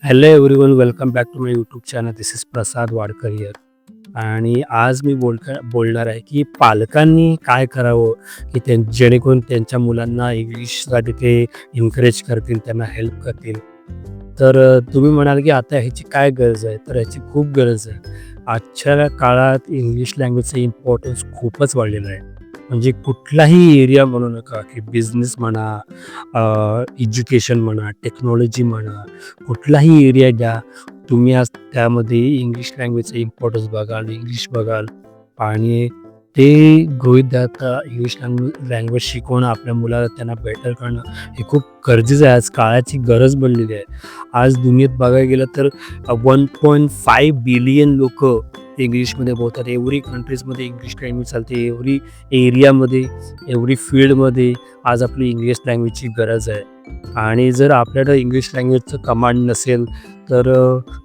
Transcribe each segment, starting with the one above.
Hello everyone, welcome back to my YouTube channel. This is Prasad Wadkar here. आणि आज मी बोलणार आहे की पालकांनी काय करावं की जेणेकरून त्यांच्या मुलांना इंग्लिशसाठी ते एन्करेज करतील, त्यांना हेल्प करतील. तर तुम्ही म्हणाल की आता ह्याची काय गरज आहे? तर ह्याची खूप गरज आहे. आजच्या काळात इंग्लिश लँग्वेजचं इम्पॉर्टन्स खूपच वाढलेलं आहे. म्हणजे कुठलाही एरिया म्हणू नका, की बिझनेस म्हणा, एज्युकेशन म्हणा, टेक्नॉलॉजी म्हणा, कुठलाही एरिया घ्या, तुम्ही आज त्यामध्ये इंग्लिश लँग्वेजचं इम्पॉर्टन्स बघाल, इंग्लिश बघाल. आणि ते गृहीत धरता इंग्लिश लँग्वेज शिकवणं, आपल्या मुलाला त्यांना बेटर करणं हे खूप गरजेचं आहे. आज काळाची गरज बनलेली आहे. आज दुनियेत बघायला गेलं तर 1.5 बिलियन लोकं इंग्लिशमध्ये बोलतात. एव्हरी कंट्रीजमध्ये इंग्लिश लँग्वेज चालते. एव्हरी एरियामध्ये, एव्हरी फील्डमध्ये आज आपली इंग्लिश लँग्वेजची गरज आहे. आणि जर आपल्याकडं इंग्लिश लँग्वेजचं कमांड नसेल, तर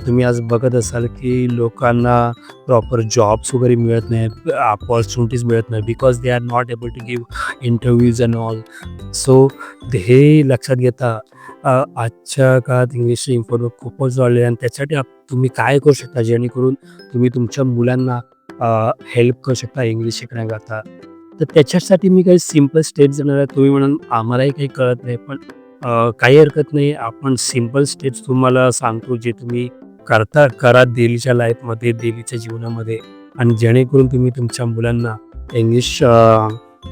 तुम्ही आज बघत असाल की लोकांना प्रॉपर जॉब्स वगैरे मिळत नाही, अपॉर्च्युनिटीज मिळत नाही, because they are not able to give interviews and all. So हे लक्षात घेता आजच्या काळात इंग्लिशचे इम्पॉर्टन्स खूपच वाढले. आणि त्यासाठी तुम्ही काय करू शकता जेणेकरून तुम्ही तुमच्या मुलांना हेल्प करू शकता इंग्लिश शिकण्याकरता. तर त्याच्यासाठी मी काही सिम्पल स्टेप्स देणार आहे. तुम्ही म्हणाल आम्हालाही काही कळत नाही, पण काही हरकत नाही. आपण सिम्पल स्टेप्स तुम्हाला सांगतो, जे तुम्ही करा डेलीच्या लाईफमध्ये, डेलीच्या जीवनामध्ये. आणि जेणेकरून तुम्ही तुमच्या मुलांना इंग्लिश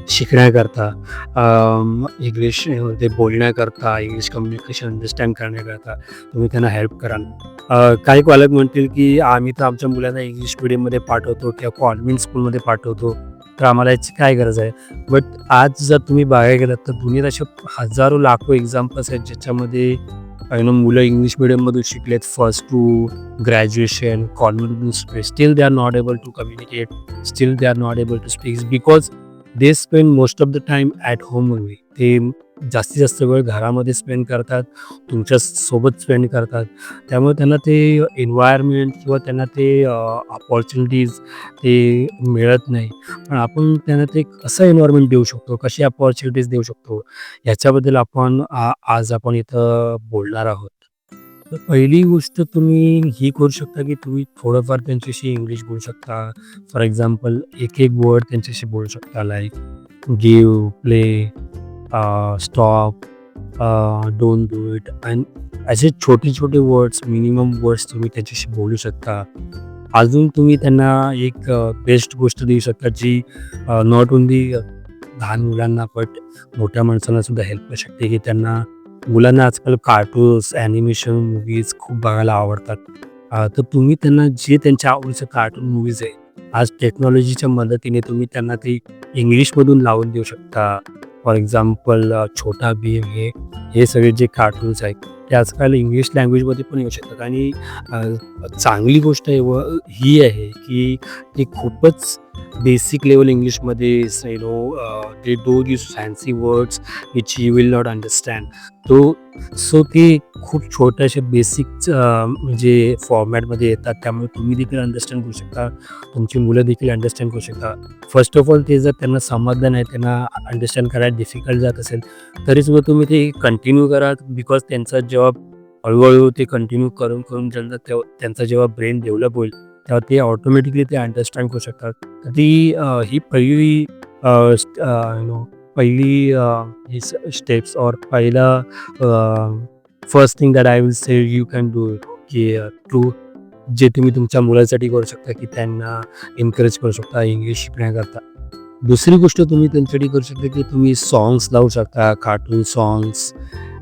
शिकण्याकरता, इंग्लिशमध्ये बोलण्याकरता, इंग्लिश कम्युनिकेशन अंडरस्टँड करण्याकरता तुम्ही त्यांना हेल्प कराल. काही पालक म्हणतील की आम्ही तर आमच्या मुलांना इंग्लिश मीडियममध्ये पाठवतो किंवा कॉन्व्हेंट स्कूलमध्ये पाठवतो, तर आम्हाला याची काय गरज आहे? बट आज जर तुम्ही बघायला गेलात तर दुनियेत असे हजारो लाखो एक्झाम्पल्स आहेत, ज्याच्यामध्ये मुलं इंग्लिश मीडियममधून शिकलेत. First to graduation, convent, still they are not able to communicate, still they are not able to speak, because they spend most of the time at home only. ते जास्तीत जास्त वेळ घरामध्ये स्पेंड करतात, तुमच्या सोबत स्पेंड करतात. त्यामुळे त्यांना ते एन्व्हायरमेंट किंवा त्यांना ते अपॉर्च्युनिटीज ते मिळत नाही. पण आपण त्यांना ते कसं एन्व्हायरमेंट देऊ शकतो, कशी अपॉर्च्युनिटीज देऊ शकतो, याच्याबद्दल आपण आज आपण इथं बोलणार आहोत. तर पहिली गोष्ट तुम्ही ही करू शकता की तुम्ही थोडंफार त्यांच्याशी इंग्लिश बोलू शकता. फॉर एक्झाम्पल, एक एक वर्ड त्यांच्याशी बोलू शकता, like give, play, stop, don't do it. आणि असे छोटे छोटे वर्ड्स, मिनिमम वर्ड्स तुम्ही त्याच्याशी बोलू शकता. अजून तुम्ही त्यांना एक बेस्ट गोष्ट देऊ शकता, जी नॉट ओन्ली लहान मुलांना बट मोठ्या माणसांना सुद्धा हेल्प करू शकते. की त्यांना, मुलांना आजकाल कार्टून्स, ॲनिमेशन मूव्हीज खूप बघायला आवडतात. तर तुम्ही त्यांना जे त्यांच्या आवडीचे कार्टून मूव्हीज आहे, आज टेक्नॉलॉजीच्या मदतीने तुम्ही त्यांना ते इंग्लिशमधून लावून देऊ शकता. फॉर एक्झाम्पल, छोटा भीम, हे सगळे जे कार्टून्स आहेत ते आजकाल इंग्लिश लँग्वेजमध्ये पण येऊ शकतात. आणि चांगली गोष्ट आहे ही आहे की ते खूपच बेसिक लेवल इंग्लिशमध्ये, they don't use fancy words which you will not understand. So ते खूप छोट्याशा बेसिक म्हणजे फॉर्मॅटमध्ये येतात. त्यामुळे तुम्ही देखील अंडरस्टँड करू शकता, तुमची मुलं देखील अंडरस्टँड करू शकता. फर्स्ट ऑफ ऑल, ते जर त्यांना समजलं नाही, त्यांना अंडरस्टँड करायला डिफिकल्ट जात असेल, तरीसुद्धा तुम्ही ते कंटिन्यू करा. बिकॉज त्यांचा जेव्हा हळूहळू ते कंटिन्यू करून करून त्यांचा जेव्हा ब्रेन डेव्हलप होईल, तेव्हा ते ऑटोमॅटिकली ते अंडरस्टँड करू शकतात. तर ही पहिली पहिली ही स्टेप्स और पहिला first thing that I will say you can do it, की जे तुम्ही तुमच्या मुलासाठी करू शकता, की त्यांना एन्करेज करू शकता इंग्लिश शिकण्याकरता. दुसरी गोष्ट तुम्ही त्यांच्यासाठी करू शकता, की तुम्ही सॉंग्स लावू शकता, कार्टून सॉंग्स,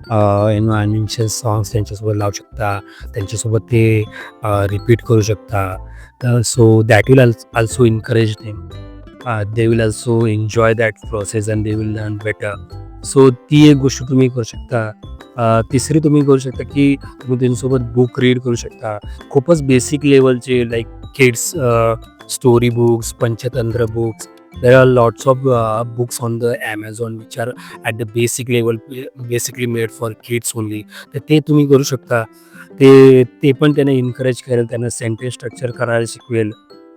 ॲनिमेशन सॉंग्स त्यांच्यासोबत लावू शकता. त्यांच्यासोबत ते रिपीट करू शकता. So that will also encourage them. They will also enjoy that process and they will learn better. So ती एक गोष्ट तुम्ही करू शकता. तिसरी तुम्ही करू शकता, की तुम्ही त्यांच्यासोबत बुक रीड करू शकता. खूपच बेसिक लेवलचे, like kids story books, Panchatantra books. There are lots of books on the Amazon which are at the basic level, basically made for kids only. तर ते तुम्ही करू शकता. ते पण त्यांना एन्करेज करेल, त्यांना सेंटेन्स स्ट्रक्चर करायला शिकवेल.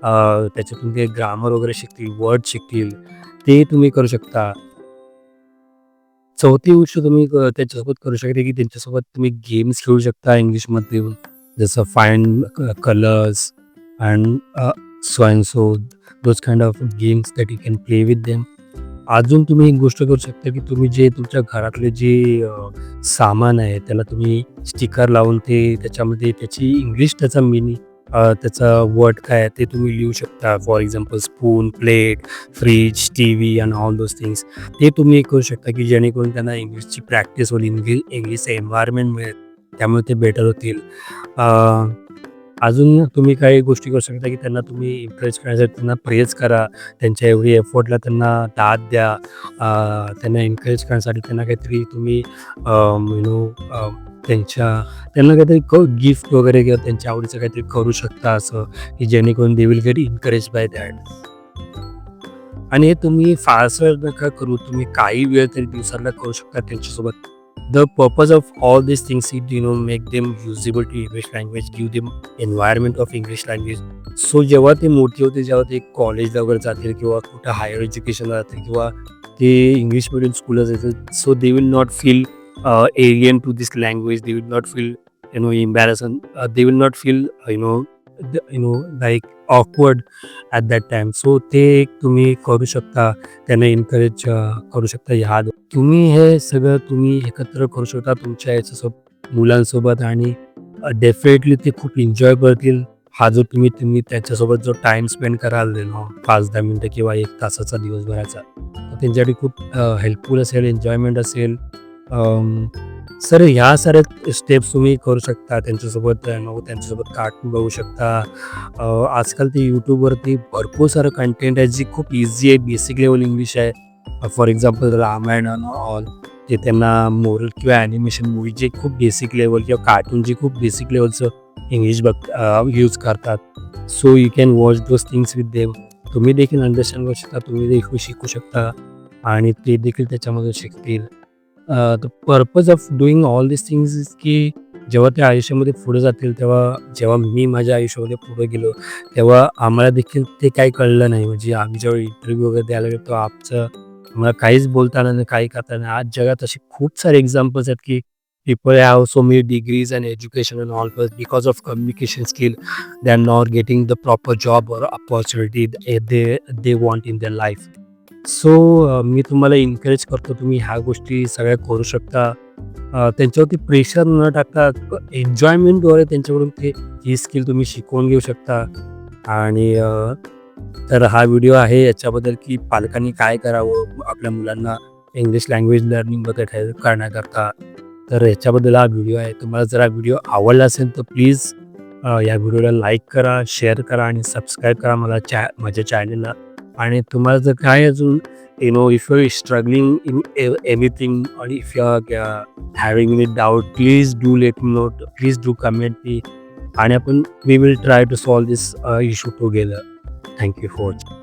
त्याच्यातून ते ग्रामर वगैरे शिकतील, वर्ड शिकतील. ते तुम्ही करू शकता. चौथी गोष्ट तुम्ही त्यांच्यासोबत करू शकता, की त्यांच्यासोबत तुम्ही गेम्स खेळू शकता इंग्लिशमध्ये. जसं find colours and so and so those kind of games that you can play with them. अजून तुम्ही एक गोष्ट करू शकता, की तुम्ही जे तुमच्या घरातले जे सामान आहे त्याला तुम्ही स्टिकर लावून ते त्याच्यामध्ये त्याची इंग्लिश त्याचा त्याचा वर्ड काय आहे ते तुम्ही लिहू शकता. For example spoon, plate, fridge, TV and all those things. ते तुम्ही करू शकता, की जेणेकरून त्यांना इंग्लिशची प्रॅक्टिस होईल, इंग्लिशचं एन्व्हायर्नमेंट मिळेल, त्यामुळे ते बेटर होतील. अजून तुम्ही काही गोष्टी करू शकता, की त्यांना तुम्ही एन्करेज करण्यासाठी त्यांना प्रेज करा. त्यांच्या एव्हरी एफर्टला त्यांना दाद द्या. त्यांना एन्करेज करण्यासाठी त्यांना काहीतरी तुम्ही यू नो त्यांना काहीतरी गिफ्ट वगैरे किंवा त्यांच्या आवडीचं काहीतरी करू शकता असं, की जेणेकरून they will get encourage by that. आणि हे तुम्ही फारसं नका करू. तुम्ही काही वेळ तरी दिवसाला करू शकता त्यांच्यासोबत. The purpose of all these things is, make them usable to English language, give them environment of English language. So जेव्हा ते मोठे होते, जेव्हा ते कॉलेजला वगैरे जातील किंवा कुठं हायर एज्युकेशनला जातील किंवा ते इंग्लिश मीडियम स्कूलला जातील, so they will not feel alien to this language. They will not feel embarrassed. They will not feel like awkward at that time. So ते एक तुम्ही करू शकता. त्यांना एन्करेज करू शकता. ह्या तुम्ही हे सगळं तुम्ही एकत्र करू शकता तुमच्या याच्यासोबत मुलांसोबत आणि डेफिनेटली ते खूप एन्जॉय करतील. हा जो तुम्ही तुम्ही त्याच्यासोबत जो टाईम स्पेंड कराल 5-10 मिनिटं किंवा 1 तासाचा दिवसभराचा, तर त्यांच्यासाठी खूप हेल्पफुल असेल, एन्जॉयमेंट असेल. सर ह्या साऱ्या स्टेप्स तुम्ही करू शकता त्यांच्यासोबत. त्यांच्यासोबत कार्टून बघू शकता. आजकाल ते यूट्यूबवरती भरपूर सारं कंटेंट आहे जी खूप इझी आहे, बेसिक लेवल इंग्लिश आहे. फॉर एक्झाम्पल रामायण ऑल, ते त्यांना मोरल किंवा ॲनिमेशन मूवी जे खूप बेसिक लेवल किंवा कार्टून जे खूप बेसिक लेवलचं इंग्लिश यूज करतात. So you can watch those things with them. तुम्ही देखील अंडरस्टँड करू शकता, तुम्ही देखील शिकू शकता आणि ते देखील त्याच्यामधून शिकतील. The purpose of doing all this things is की जेव्हा ते आयुष्यामध्ये पुढे जातील, तेव्हा जेव्हा मी माझ्या आयुष्यामध्ये पुढे गेलो, तेव्हा आम्हाला देखील ते काही कळलं नाही. म्हणजे आम्ही जेव्हा इंटरव्ह्यू वगैरे द्यायला गेलो, तेव्हा आम्हाला काहीच बोलता आलं नाही, काही करता नाही. आज जगात असे खूप सारे एक्झाम्पल्स आहेत की people have so many degrees and education and all, but because of communication skill, they are not getting the proper job or opportunity they want in their life. So मी तुम्हाला एन्करेज करतो, तुम्ही ह्या गोष्टी सगळ्या करू शकता. त्यांच्यावरती प्रेशर न टाकता एन्जॉयमेंटद्वारे त्यांच्याकडून ही स्किल तुम्ही शिकवून घेऊ शकता. आणि तर हा व्हिडिओ आहे याच्याबद्दल की पालकांनी काय करावं आपल्या मुलांना इंग्लिश लँग्वेज लर्निंगमध्ये हेल्प करण्याकरता. तर ह्याच्याबद्दल हा व्हिडिओ आहे. तुम्हाला जर हा व्हिडिओ आवडला असेल तर प्लीज या व्हिडिओला लाईक करा, शेअर करा आणि सबस्क्राईब करा माझ्या चॅनलला. आणि तुम्हाला जर काय अजून if you are struggling in anything or if you are having any doubt, please do let me know, please do comment me आणि we will try to solve this issue together. Thank you for watching.